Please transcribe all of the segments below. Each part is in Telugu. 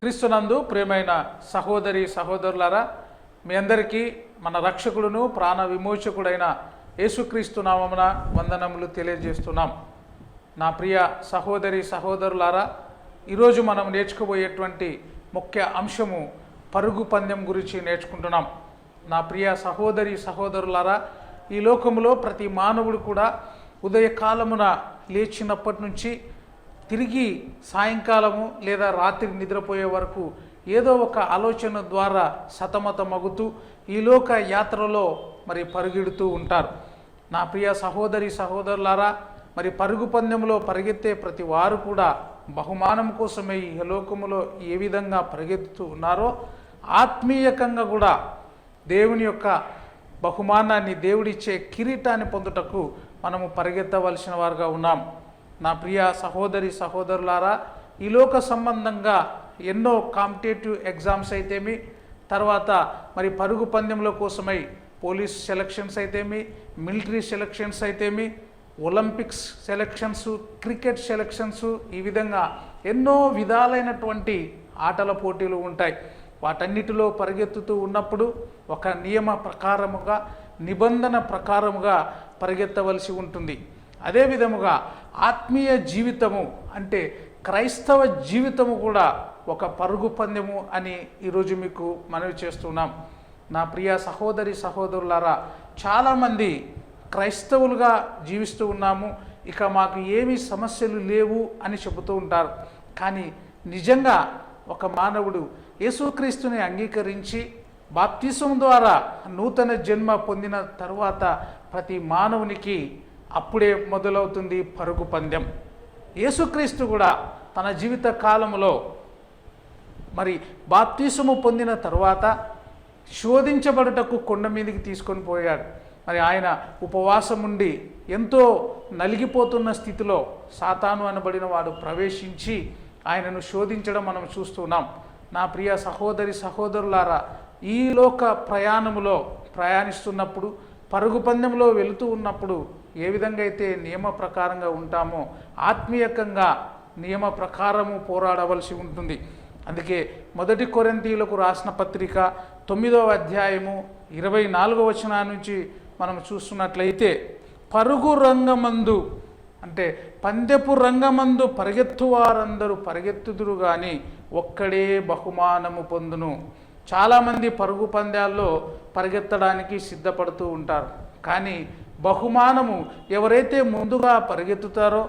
క్రీస్తునందు ప్రియమైన సహోదరి సహోదరులారా, మీ అందరికీ మన రక్షకుడును ప్రాణ విమోచకుడైన యేసుక్రీస్తు నామమున వందనములు తెలియజేస్తున్నాం. నా ప్రియ సహోదరి సహోదరులారా, ఈరోజు మనం నేర్చుకోబోయేటువంటి ముఖ్య అంశము పరుగు పందెం గురించి నేర్చుకుంటున్నాం. నా ప్రియ సహోదరి సహోదరులారా, ఈ లోకములో ప్రతి మానవుడు కూడా ఉదయకాలమున లేచినప్పటి నుంచి తిరిగి సాయంకాలము లేదా రాత్రి నిద్రపోయే వరకు ఏదో ఒక ఆలోచన ద్వారా సతమతమగుతూ ఈ లోక యాత్రలో పరుగెడుతూ ఉంటారు. నా ప్రియ సహోదరి సహోదరులారా, పరుగు పందెంలో పరిగెత్తే ప్రతి వారు కూడా బహుమానం కోసమే ఈ లోకములో ఏ విధంగా పరిగెత్తుతూ ఉన్నారో ఆత్మీయకంగా కూడా దేవుని యొక్క బహుమానాన్ని, దేవుడిచ్చే కిరీటాన్ని పొందుటకు మనము పరిగెత్తవలసిన వారుగా ఉన్నాం. నా ప్రియ సహోదరి సహోదరులారా, ఈ లోక సంబంధంగా ఎన్నో కాంపిటేటివ్ ఎగ్జామ్స్ అయితేమి, తర్వాత పరుగు పందెంలో కోసమై పోలీస్ సెలక్షన్స్ అయితేమి, మిలిటరీ సెలక్షన్స్ అయితేమి, ఒలింపిక్స్ సెలక్షన్స్, క్రికెట్ సెలక్షన్స్, ఈ విధంగా ఎన్నో విధాలైనటువంటి ఆటల పోటీలు ఉంటాయి. వాటన్నిటిలో పరిగెత్తుతూ ఉన్నప్పుడు ఒక నియమ ప్రకారముగా, నిబంధన ప్రకారముగా పరిగెత్తవలసి ఉంటుంది. అదే విధముగా ఆత్మీయ జీవితము అంటే క్రైస్తవ జీవితము కూడా ఒక పరుగు పందెము అని ఈరోజు మీకు మనవి చేస్తున్నాం. నా ప్రియ సహోదరి సహోదరులారా, చాలామంది క్రైస్తవులుగా జీవిస్తూ ఉన్నాము, ఇక మాకు ఏమీ సమస్యలు లేవు అని చెబుతూ ఉంటారు. కానీ నిజంగా ఒక మానవుడు యేసుక్రీస్తుని అంగీకరించి బాప్తిసం ద్వారా నూతన జన్మ పొందిన తరువాత ప్రతి మానవునికి అప్పుడే మొదలవుతుంది పరుగు పందెం. యేసుక్రీస్తు కూడా తన జీవిత కాలంలో బాప్తిసము పొందిన తరువాత శోధించబడుటకు కొండ మీదకి తీసుకొని పోయాడు. ఆయన ఉపవాసం ఉండి ఎంతో నలిగిపోతున్న స్థితిలో సాతాను అనబడిన వాడు ప్రవేశించి ఆయనను శోధించడం మనం చూస్తున్నాం. నా ప్రియ సహోదరి సహోదరులారా, ఈ లోక ప్రయాణములో ప్రయాణిస్తున్నప్పుడు, పరుగు పందెంలో వెళుతూ ఉన్నప్పుడు ఏ విధంగా అయితే నియమ ప్రకారంగా ఉంటామో ఆత్మీయకంగా నియమ ప్రకారము పోరాడవలసి ఉంటుంది. అందుకే 1 కొరింథీయులకు రాసిన పత్రిక 9వ అధ్యాయము 24వ వచనం నుంచి మనం చూస్తున్నట్లయితే, పరుగు రంగమందు అంటే పందెపు రంగమందు పరిగెత్తు వారందరూ పరిగెత్తుదురు కానీ ఒక్కడే బహుమానము పొందును. చాలామంది పరుగు పందాల్లో పరిగెత్తడానికి సిద్ధపడుతూ ఉంటారు, కానీ బహుమానము ఎవరైతే ముందుగా పరిగెత్తుతారో,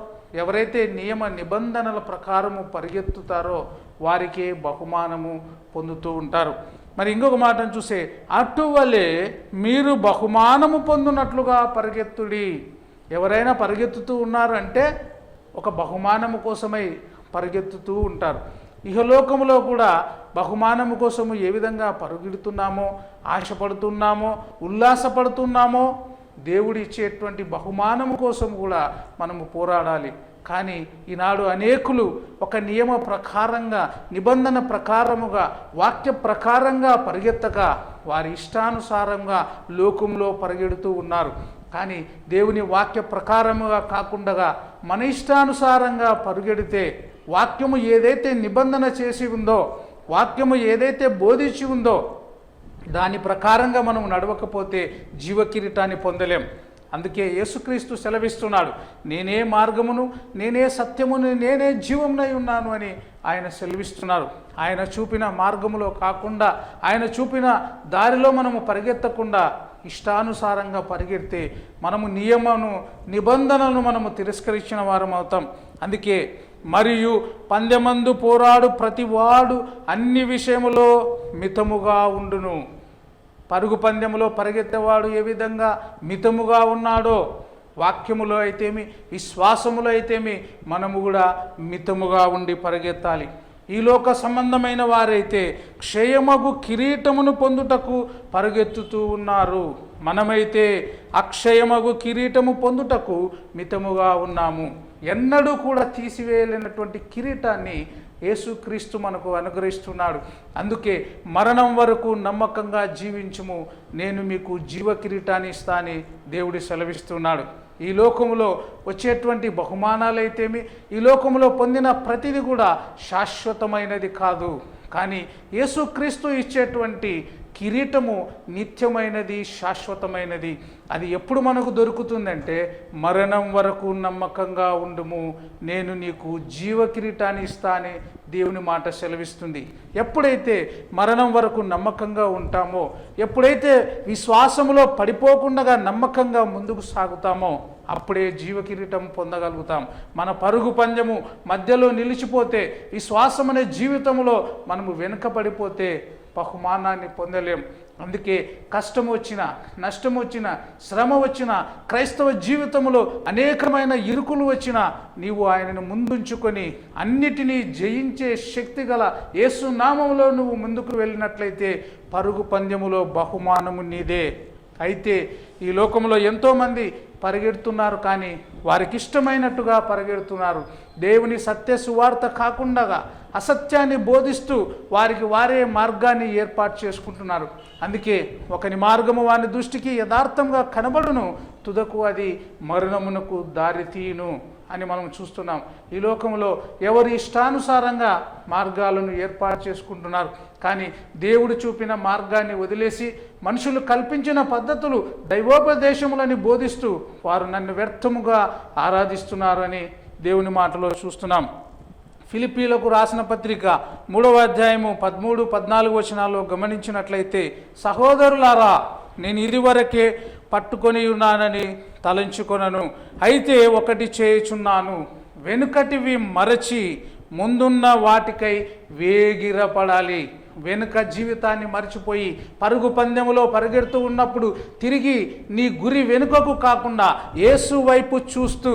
ఎవరైతే నియమ నిబంధనల ప్రకారము పరిగెత్తుతారో వారికే బహుమానము పొందుతూ ఉంటారు. ఇంకొక మాటను చూసే, అటువలే మీరు బహుమానము పొందునట్లుగా పరిగెత్తుడి. ఎవరైనా పరిగెత్తుతూ ఉన్నారు అంటే ఒక బహుమానము కోసమై పరిగెత్తుతూ ఉంటారు. ఇహలోకములో కూడా బహుమానము కోసము ఏ విధంగా పరుగెడుతున్నామో, ఆశపడుతున్నామో, ఉల్లాసపడుతున్నామో దేవుడు ఇచ్చేటువంటి బహుమానము కోసం కూడా మనము పోరాడాలి. కానీ ఈనాడు అనేకులు ఒక నియమ ప్రకారంగా, నిబంధన ప్రకారముగా, వాక్య ప్రకారంగా పరిగెత్తక వారి ఇష్టానుసారంగా లోకంలో పరిగెడుతూ ఉన్నారు. కానీ దేవుని వాక్య ప్రకారముగా కాకుండా మన ఇష్టానుసారంగా పరుగెడితే, వాక్యము ఏదైతే నిబంధన చేసి ఉందో, వాక్యము ఏదైతే బోధించి ఉందో దాని ప్రకారంగా మనం నడవకపోతే జీవ కిరీటాన్ని పొందలేం. అందుకే యేసుక్రీస్తు సెలవిస్తున్నాడు, నేనే మార్గమును, నేనే సత్యమును, నేనే జీవమునై ఉన్నాను అని ఆయన సెలవిస్తున్నారు. ఆయన చూపిన మార్గములో కాకుండా, ఆయన చూపిన దారిలో మనము పరిగెత్తకుండా ఇష్టానుసారంగా పరిగెడితే మనము నియమను, నిబంధనలను మనము తిరస్కరించిన వారం అవుతాం. అందుకే మరియు పందెమందు పోరాడు ప్రతివాడు అన్ని విషయములో మితముగా ఉండును. పరుగు పందెములో పరిగెత్తేవాడు ఏ విధంగా మితముగా ఉన్నాడో, వాక్యములో అయితేమి, విశ్వాసములో అయితేమి మనము కూడా మితముగా ఉండి పరిగెత్తాలి. ఈ లోక సంబంధమైన వారైతే క్షయమగు కిరీటమును పొందుటకు పరుగెత్తుతూ ఉన్నారు. మనమైతే అక్షయమగు కిరీటము పొందుటకు మితముగా ఉన్నాము. ఎన్నడూ కూడా తీసివేయలేనటువంటి కిరీటాన్ని యేసుక్రీస్తు మనకు అనుగ్రహిస్తున్నాడు. అందుకే మరణం వరకు నమ్మకంగా జీవించుము, నేను మీకు జీవ కిరీటాన్ని ఇస్తానని దేవుడు సెలవిస్తున్నాడు. ఈ లోకములో వచ్చేటువంటి బహుమానాలైతేమి, ఈ లోకములో పొందిన ప్రతిది కూడా శాశ్వతమైనది కాదు. కానీ యేసుక్రీస్తు ఇచ్చేటువంటి కిరీటము నిత్యమైనది, శాశ్వతమైనది. అది ఎప్పుడు మనకు దొరుకుతుందంటే, మరణం వరకు నమ్మకంగా ఉండుము, నేను నీకు జీవ కిరీటాన్ని ఇస్తా అని దేవుని మాట సెలవిస్తుంది. ఎప్పుడైతే మరణం వరకు నమ్మకంగా ఉంటామో, ఎప్పుడైతే విశ్వాసములో పడిపోకుండా నమ్మకంగా ముందుకు సాగుతామో, అప్పుడే జీవ కిరీటం పొందగలుగుతాం. మన పరుగు పందెము మధ్యలో నిలిచిపోతే, విశ్వాసం అనే జీవితంలో మనము వెనుకబడిపోతే బహుమానాన్ని పొందలేం. అందుకే కష్టం వచ్చిన, నష్టం వచ్చిన, శ్రమ వచ్చిన, క్రైస్తవ జీవితంలో అనేకమైన ఇరుకులు వచ్చినా నీవు ఆయనను ముందుంచుకొని అన్నిటినీ జయించే శక్తి గల యేసు నామములో నువ్వు ముందుకు వెళ్ళినట్లయితే పరుగు పందెములో బహుమానము నీదే. అయితే ఈ లోకంలో ఎంతోమంది పరిగెడుతున్నారు, కానీ వారికి ఇష్టమైనట్టుగా పరిగెడుతున్నారు. దేవుని సత్య సువార్త కాకుండా అసత్యాన్ని బోధిస్తూ వారికి వారే మార్గాన్ని ఏర్పాటు చేసుకుంటున్నారు. అందుకే ఒకని మార్గము వాని దృష్టికి యథార్థంగా కనబడును, తుదకు అది మరణమునకు దారితీయును అని మనం చూస్తున్నాం. ఈ లోకంలో ఎవరి ఇష్టానుసారంగా మార్గాలను ఏర్పాటు చేసుకుంటున్నారు. కానీ దేవుడు చూపిన మార్గాన్ని వదిలేసి మనుషులు కల్పించిన పద్ధతులు, దైవోపదేశములని బోధిస్తూ వారు నన్ను వ్యర్థముగా ఆరాధిస్తున్నారు అని దేవుని మాటలో చూస్తున్నాం. ఫిలిప్పీలకు రాసిన పత్రిక 3వ అధ్యాయము 13-14 వచనాల్లో గమనించినట్లయితే, సహోదరులారా, నేను ఇదివరకే పట్టుకొని ఉన్నానని తలంచుకొనను, అయితే ఒకటి చేయుచున్నాను, వెనుకటివి మరచి ముందున్న వాటికై వేగిరపడాలి. వెనుక జీవితాన్ని మర్చిపోయి పరుగు పందెములో పరిగెడుతూ ఉన్నప్పుడు తిరిగి నీ గురి వెనుకకు కాకుండా యేసు వైపు చూస్తూ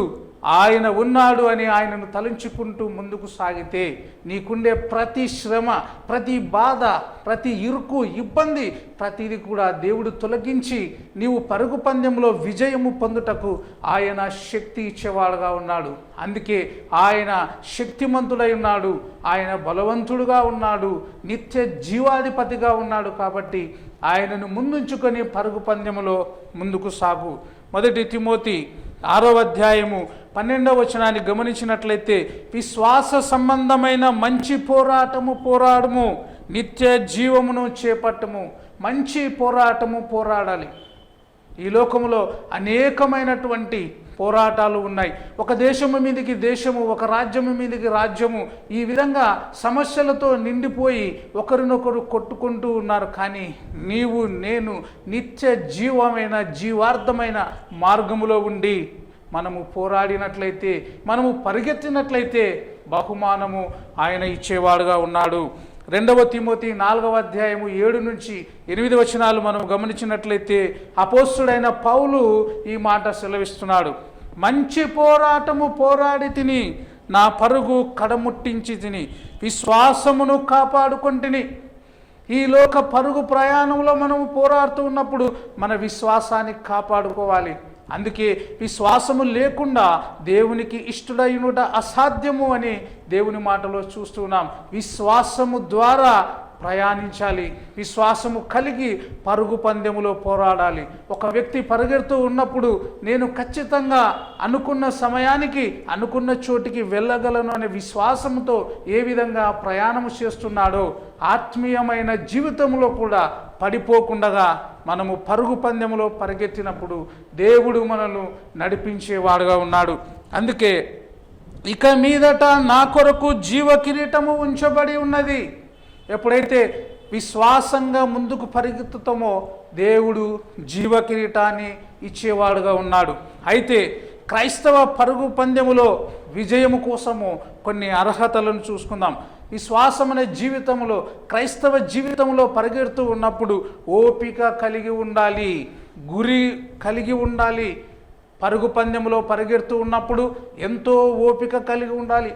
ఆయన ఉన్నాడు అని ఆయనను తలంచుకుంటూ ముందుకు సాగితే నీకుండే ప్రతి శ్రమ, ప్రతి బాధ, ప్రతి ఇరుకు, ఇబ్బంది ప్రతిది కూడా దేవుడు తొలగించి నీవు పరుగు పందెంలో విజయము పొందుటకు ఆయన శక్తి ఇచ్చేవాడుగా ఉన్నాడు. అందుకే ఆయన శక్తిమంతుడై ఉన్నాడు, ఆయన బలవంతుడుగా ఉన్నాడు, నిత్య జీవాధిపతిగా ఉన్నాడు. కాబట్టి ఆయనను ముందుంచుకొని పరుగు పందెములో ముందుకు సాగు. 1 తిమోతి 6వ అధ్యాయము 12వ వచనాన్ని గమనించినట్లయితే, విశ్వాస సంబంధమైన మంచి పోరాటము పోరాడము, నిత్య జీవమును చేపట్టము. మంచి పోరాటము పోరాడాలి. ఈ లోకములో అనేకమైనటువంటి పోరాటాలు ఉన్నాయి. ఒక దేశము మీదకి దేశము, ఒక రాజ్యము మీదకి రాజ్యము, ఈ విధంగా సమస్యలతో నిండిపోయి ఒకరినొకరు కొట్టుకుంటూ ఉన్నారు. కానీ నీవు నేను నిత్య జీవమైన, జీవార్థమైన మార్గములో ఉండి మనము పోరాడినట్లయితే, మనము పరిగెత్తినట్లయితే బహుమానము ఆయన ఇచ్చేవాడుగా ఉన్నాడు. 2వ తిమోతి 4వ అధ్యాయము 7-8 వచనాలు మనం గమనించినట్లయితే అపోస్తుడైన పౌలు ఈ మాట సెలవిస్తున్నాడు. మంచి పోరాటము పోరాడి తిని, నా పరుగు కడముట్టించి తిని, విశ్వాసమును కాపాడుకొంటిని. ఈ లోక పరుగు ప్రయాణంలో మనము పోరాడుతూ ఉన్నప్పుడు మన విశ్వాసాన్ని కాపాడుకోవాలి. అందుకే విశ్వాసము లేకుండా దేవునికి ఇష్టడైనట అసాధ్యము అని దేవుని మాటలో చూస్తున్నాం. విశ్వాసము ద్వారా ప్రయాణించాలి, విశ్వాసము కలిగి పరుగు పందెములో పోరాడాలి. ఒక వ్యక్తి పరిగెడుతూ ఉన్నప్పుడు నేను ఖచ్చితంగా అనుకున్న సమయానికి, అనుకున్న చోటికి వెళ్ళగలను అనే విశ్వాసంతో ఏ విధంగా ప్రయాణం చేస్తున్నాడో, ఆత్మీయమైన జీవితంలో కూడా పడిపోకుండా మనము పరుగు పందెములో పరిగెత్తినప్పుడు దేవుడు మనల్ని నడిపించేవాడుగా ఉన్నాడు. అందుకే ఇక మీదట నా కొరకు జీవ కిరీటము ఉంచబడి ఉన్నది. ఎప్పుడైతే విశ్వాసంగా ముందుకు పరిగెత్తుతామో దేవుడు జీవ కిరీటాన్ని ఇచ్చేవాడుగా ఉన్నాడు. అయితే క్రైస్తవ పరుగు పందెములో విజయము కోసము కొన్ని అర్హతలను చూసుకుందాం. విశ్వాసం అనే జీవితంలో, క్రైస్తవ జీవితంలో పరిగెడుతూ ఉన్నప్పుడు ఓపిక కలిగి ఉండాలి, గురి కలిగి ఉండాలి. పరుగు పందెములో పరిగెడుతూ ఉన్నప్పుడు ఎంతో ఓపిక కలిగి ఉండాలి.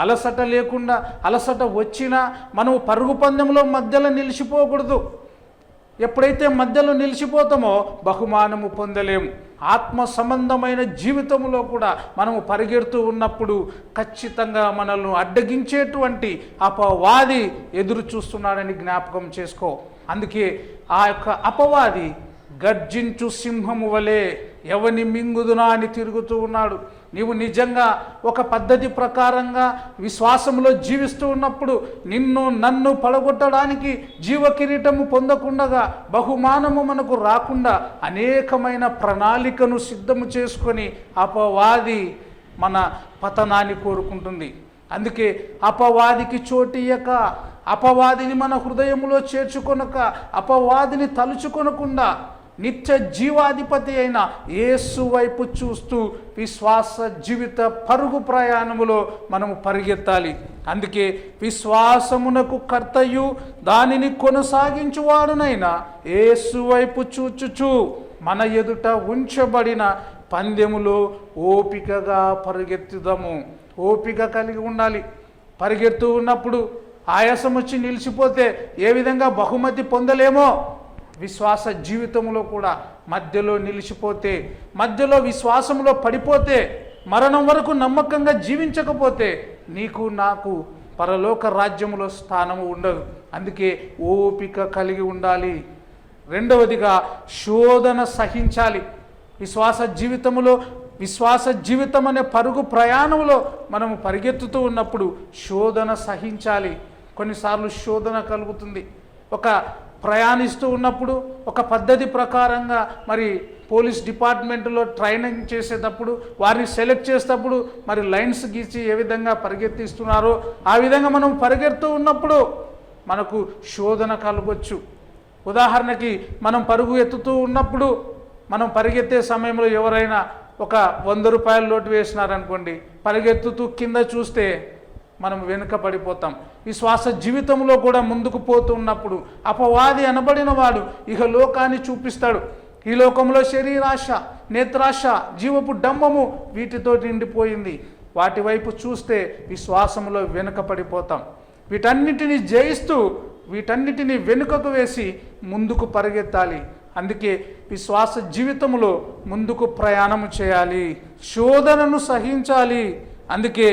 అలసట లేకుండా, అలసట వచ్చినా మనము పరుగు పందెంలో మధ్యలో నిలిచిపోకూడదు. ఎప్పుడైతే మధ్యలో నిలిచిపోతామో బహుమానము పొందలేము. ఆత్మ సంబంధమైన జీవితంలో కూడా మనము పరిగెడుతూ ఉన్నప్పుడు ఖచ్చితంగా మనల్ని అడ్డగించేటువంటి అపవాది ఎదురు చూస్తున్నాడని జ్ఞాపకం చేసుకో. అందుకే ఆ యొక్క అపవాది గర్జించు సింహము వలె ఎవని మింగుదునా అని తిరుగుతూ ఉన్నాడు. నీవు నిజంగా ఒక పద్ధతి ప్రకారంగా విశ్వాసంలో జీవిస్తూ ఉన్నప్పుడు నిన్ను నన్ను పడగొట్టడానికి జీవ కిరీటము పొందకుండా, బహుమానము మనకు రాకుండా అనేకమైన ప్రణాళికను సిద్ధము చేసుకొని అపవాది మన పతనాన్ని కోరుకుంటుంది. అందుకే అపవాదికి చోటియ్యక, అపవాదిని మన హృదయంలో చేర్చుకొనక, అపవాదిని తలుచుకొనకుండా నిత్య జీవాధిపతి అయిన యేసు వైపు చూస్తూ విశ్వాస జీవిత పరుగు ప్రయాణములో మనము పరిగెత్తాలి. అందుకే విశ్వాసమునకు కర్తయు దానిని కొనసాగించువాడునైనా యేసు వైపు చూచుచు మన ఎదుట ఉంచబడిన పందెములో ఓపికగా పరిగెత్తుదాము. ఓపిక కలిగి ఉండాలి. పరిగెత్తు ఉన్నప్పుడు ఆయాసం వచ్చి నిలిచిపోతే ఏ విధంగా బహుమతి పొందలేమో, విశ్వాస జీవితంలో కూడా మధ్యలో నిలిచిపోతే, మధ్యలో విశ్వాసంలో పడిపోతే, మరణం వరకు నమ్మకంగా జీవించకపోతే నీకు నాకు పరలోక రాజ్యములో స్థానము ఉండదు. అందుకే ఓపిక కలిగి ఉండాలి. రెండవదిగా శోధన సహించాలి. విశ్వాస జీవితం అనే పరుగు ప్రయాణంలో మనము పరిగెత్తుతూ ఉన్నప్పుడు శోధన సహించాలి. కొన్నిసార్లు శోధన కలుగుతుంది. ఒక ప్రయాణిస్తూ ఉన్నప్పుడు ఒక పద్ధతి ప్రకారంగా మరి పోలీస్ డిపార్ట్మెంట్లో ట్రైనింగ్ చేసేటప్పుడు, వారిని సెలెక్ట్ చేసేటప్పుడు మరి లైన్స్ గీచి ఏ విధంగా పరిగెత్తిస్తున్నారో ఆ విధంగా మనం పరిగెడుతూ ఉన్నప్పుడు మనకు శోధన కలగొచ్చు. ఉదాహరణకి మనం పరుగు ఎత్తుతూ ఉన్నప్పుడు, మనం పరిగెత్తే సమయంలో ఎవరైనా ఒక 100 రూపాయల నోటు వేసినారనుకోండి, పరిగెత్తుతూ కింద చూస్తే మనం వెనుక పడిపోతాం. విశ్వాస జీవితంలో కూడా ముందుకు పోతున్నప్పుడు అపవాది అనబడిన వాడు ఇక లోకాన్ని చూపిస్తాడు. ఈ లోకంలో శరీరాశ, నేత్రాశ, జీవపు డంబము వీటితో నిండిపోయింది. వాటి వైపు చూస్తే విశ్వాసంలో వెనుక పడిపోతాం. వీటన్నిటిని జయిస్తూ వీటన్నిటిని వెనుకకు వేసి ముందుకు పరిగెత్తాలి. అందుకే విశ్వాస జీవితంలో ముందుకు ప్రయాణం చేయాలి, శోధనను సహించాలి. అందుకే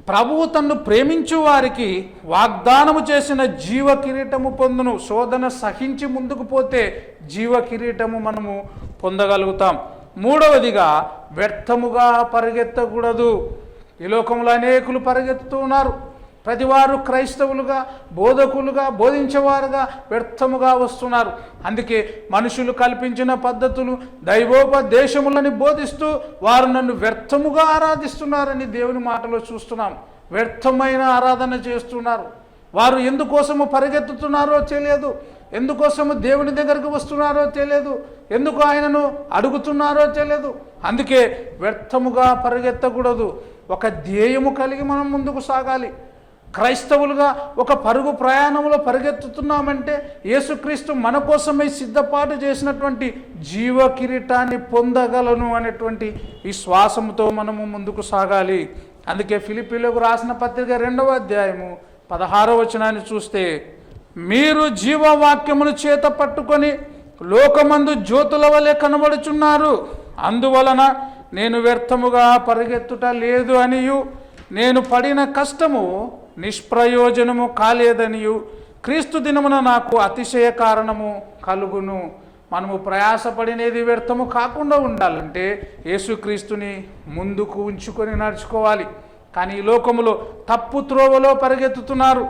ప్రభువు తన్ను ప్రేమించు వారికి వాగ్దానము చేసిన జీవ కిరీటము పొందును. శోధన సహించి ముందుకు పోతే జీవ కిరీటము మనము పొందగలుగుతాం. మూడవదిగా వ్యర్థముగా పరిగెత్తకూడదు. ఈ లోకంలో అనేకులు పరిగెత్తుతూ ఉన్నారు. ప్రతివారు క్రైస్తవులుగా, బోధకులుగా, బోధించేవారుగా వ్యర్థముగా వస్తున్నారు. అందుకే మనుషులు కల్పించిన పద్ధతులు, దైవోపదేశములని బోధిస్తూ వారు నన్ను వ్యర్థముగా ఆరాధిస్తున్నారని దేవుని మాటలో చూస్తున్నాం. వ్యర్థమైన ఆరాధన చేస్తున్నారు. వారు ఎందుకోసము పరిగెత్తుతున్నారో తెలియదు, ఎందుకోసము దేవుని దగ్గరకు వస్తున్నారో తెలియదు, ఎందుకు ఆయనను అడుగుతున్నారో తెలియదు. అందుకే వ్యర్థముగా పరిగెత్తకూడదు. ఒక ధ్యేయము కలిగి మనం ముందుకు సాగాలి. క్రైస్తవులుగా ఒక పరుగు ప్రయాణంలో పరిగెత్తుతున్నామంటే యేసుక్రీస్తు మన కోసమై సిద్ధపాటు చేసినటువంటి జీవ కిరీటాన్ని పొందగలను అనేటువంటి విశ్వాసంతో మనము ముందుకు సాగాలి. అందుకే ఫిలిప్పీలకు రాసిన పత్రిక 2వ అధ్యాయము 16వ వచనాన్ని చూస్తే, మీరు జీవవాక్యమును చేత పట్టుకొని లోకమందు జ్యోతుల వలె కనబడుచున్నారు, అందువలన నేను వ్యర్థముగా పరిగెత్తుట లేదు అనియు, నేను పడిన కష్టము నిష్ప్రయోజనము కాలేదనియు, క్రీస్తు దినమున నాకు అతిశయ కారణము కలుగును. మనము ప్రయాసపడినది వ్యర్థము కాకుండా ఉండాలంటే యేసుక్రీస్తుని ముందుకు ఉంచుకొని నడుచుకోవాలి. కానీ ఈ లోకములో తప్పు త్రోవలో పరిగెత్తుతున్నారు.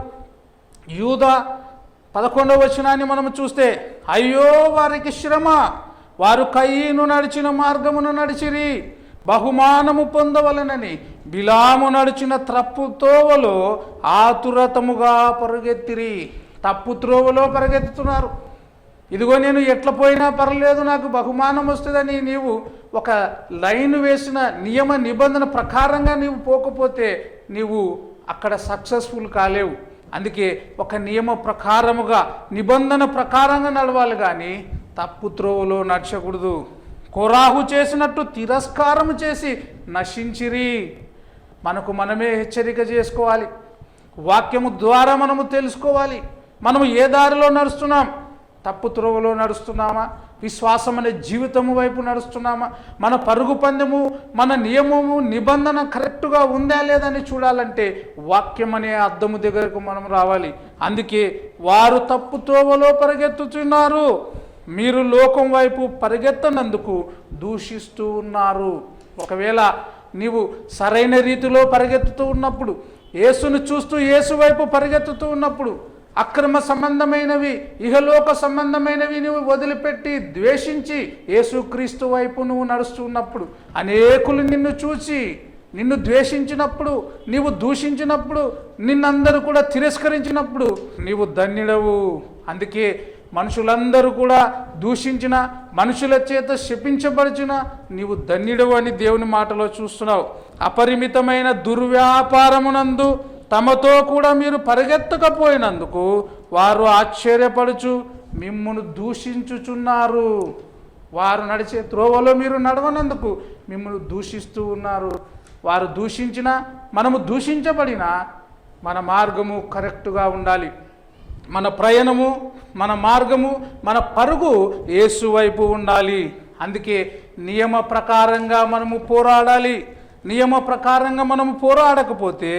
యూదా 11వ వచనాన్ని మనము చూస్తే, అయ్యో వారికి శ్రమ, వారు కయీను నడిచిన మార్గమును నడిచిరి, బహుమానము పొందవలనని బిలాము నడిచిన తప్పు త్రోవలో ఆతురతముగా పరిగెత్తిరి. తప్పు త్రోవలో పరిగెత్తుతున్నారు. ఇదిగో నేను ఎట్లా పోయినా పర్లేదు, నాకు బహుమానం వస్తుందని నీవు ఒక లైన్ వేసిన నియమ నిబంధన ప్రకారంగా నీవు పోకపోతే నీవు అక్కడ సక్సెస్ఫుల్ కాలేవు. అందుకే ఒక నియమ ప్రకారముగా, నిబంధన ప్రకారంగా నడవాలి, కానీ తప్పు త్రోవలో నడచకూడదు. కోరాహు చేసినట్టు తిరస్కారము చేసి నశించిరి. మనకు మనమే హెచ్చరిక చేసుకోవాలి. వాక్యము ద్వారా మనము తెలుసుకోవాలి, మనము ఏ దారిలో నడుస్తున్నాం. తప్పు త్రోవలో నడుస్తున్నామా, విశ్వాసం అనే జీవితము వైపు నడుస్తున్నామా, మన పరుగు పందెము, మన నియమము, నిబంధన కరెక్టుగా ఉందా లేదని చూడాలంటే వాక్యం అనే అద్దము దగ్గరకు మనం రావాలి. అందుకే వారు తప్పు త్రోవలో పరిగెత్తుతున్నారు, మీరు లోకం వైపు పరిగెత్తనందుకు దూషిస్తూ ఉన్నారు. ఒకవేళ నీవు సరైన రీతిలో పరిగెత్తుతూ ఉన్నప్పుడు, యేసును చూస్తూ యేసు వైపు పరిగెత్తుతూ ఉన్నప్పుడు, అక్రమ సంబంధమైనవి ఇహలోక సంబంధమైనవి నువ్వు వదిలిపెట్టి ద్వేషించి యేసుక్రీస్తు వైపు నువ్వు నడుస్తున్నప్పుడు, అనేకులు నిన్ను చూసి నిన్ను ద్వేషించినప్పుడు, నీవు దూషించినప్పుడు, నిన్నందరూ కూడా తిరస్కరించినప్పుడు నీవు ధన్యుడవు. అందుకే మనుషులందరూ కూడా దూషించిన, మనుషుల చేత శపించబడిచిన నీవు ధన్యుడవు అని దేవుని మాటలో చూస్తున్నావు. అపరిమితమైన దుర్వ్యాపారమునందు తమతో కూడా మీరు పరిగెత్తకపోయినందుకు వారు ఆశ్చర్యపడుచు మిమ్మును దూషించుచున్నారు. వారు నడిచే త్రోవలో మీరు నడవనందుకు మిమ్మల్ని దూషిస్తూ ఉన్నారు. వారు దూషించినా, మనము దూషించబడినా మన మార్గము కరెక్టుగా ఉండాలి. మన ప్రయాణము, మన మార్గము, మన పరుగు యేసు వైపు ఉండాలి. అందుకే నియమ ప్రకారంగా మనము పోరాడాలి. నియమ ప్రకారంగా మనము పోరాడకపోతే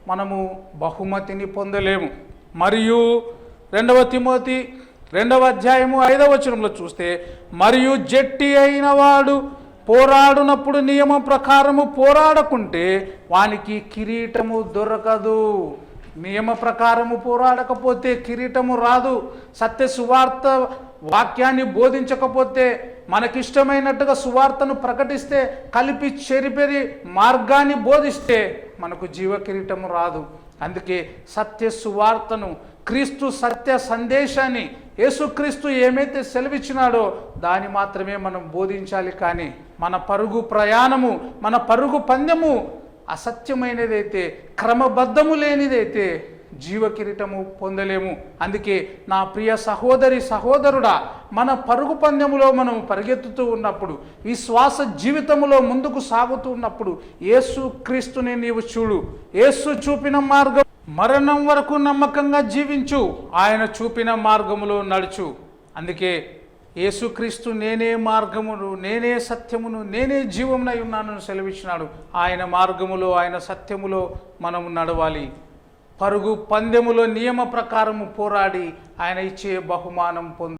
మనము బహుమతిని పొందలేము. మరియు 2 తిమోతి 2వ అధ్యాయము 5వ వచనంలో చూస్తే, మరియు జట్టి అయిన వాడు పోరాడునప్పుడు నియమ ప్రకారము పోరాడకుంటే వానికి కిరీటము దొరకదు. నియమ ప్రకారము పోరాడకపోతే కిరీటము రాదు. సత్య సువార్త వాక్యాన్ని బోధించకపోతే, మనకిష్టమైనట్టుగా సువార్తను ప్రకటిస్తే, కలిపి చెరిపెరి మార్గాన్ని బోధిస్తే మనకు జీవ కిరీటము రాదు. అందుకే సత్య సువార్తను, క్రీస్తు సత్య సందేశాన్ని, యేసుక్రీస్తు ఏమైతే సెలవిచ్చినాడో దాన్ని మాత్రమే మనం బోధించాలి. కానీ మన పరుగు ప్రయాణము, మన పరుగు పందెము అసత్యమైనదైతే, క్రమబద్ధము లేనిదైతే జీవ కిరీటము పొందలేము. అందుకే నా ప్రియ సహోదరి సహోదరుడా, మన పరుగు పందెములో మనం పరిగెత్తుతూ ఉన్నప్పుడు, విశ్వాస జీవితములో ముందుకు సాగుతూ ఉన్నప్పుడు యేసు క్రీస్తుని నీవు చూడు. యేసు చూపిన మార్గం, మరణం వరకు నమ్మకంగా జీవించు, ఆయన చూపిన మార్గములో నడుచు. అందుకే యేసుక్రీస్తు నేనే మార్గమును, నేనే సత్యమును, నేనే జీవమునై ఉన్నానని సెలవిచ్చినాడు. ఆయన మార్గములో, ఆయన సత్యములో మనము నడవాలి. పరుగు పందెములో నియమ ప్రకారము పోరాడి ఆయన ఇచ్చే బహుమానం పొందు.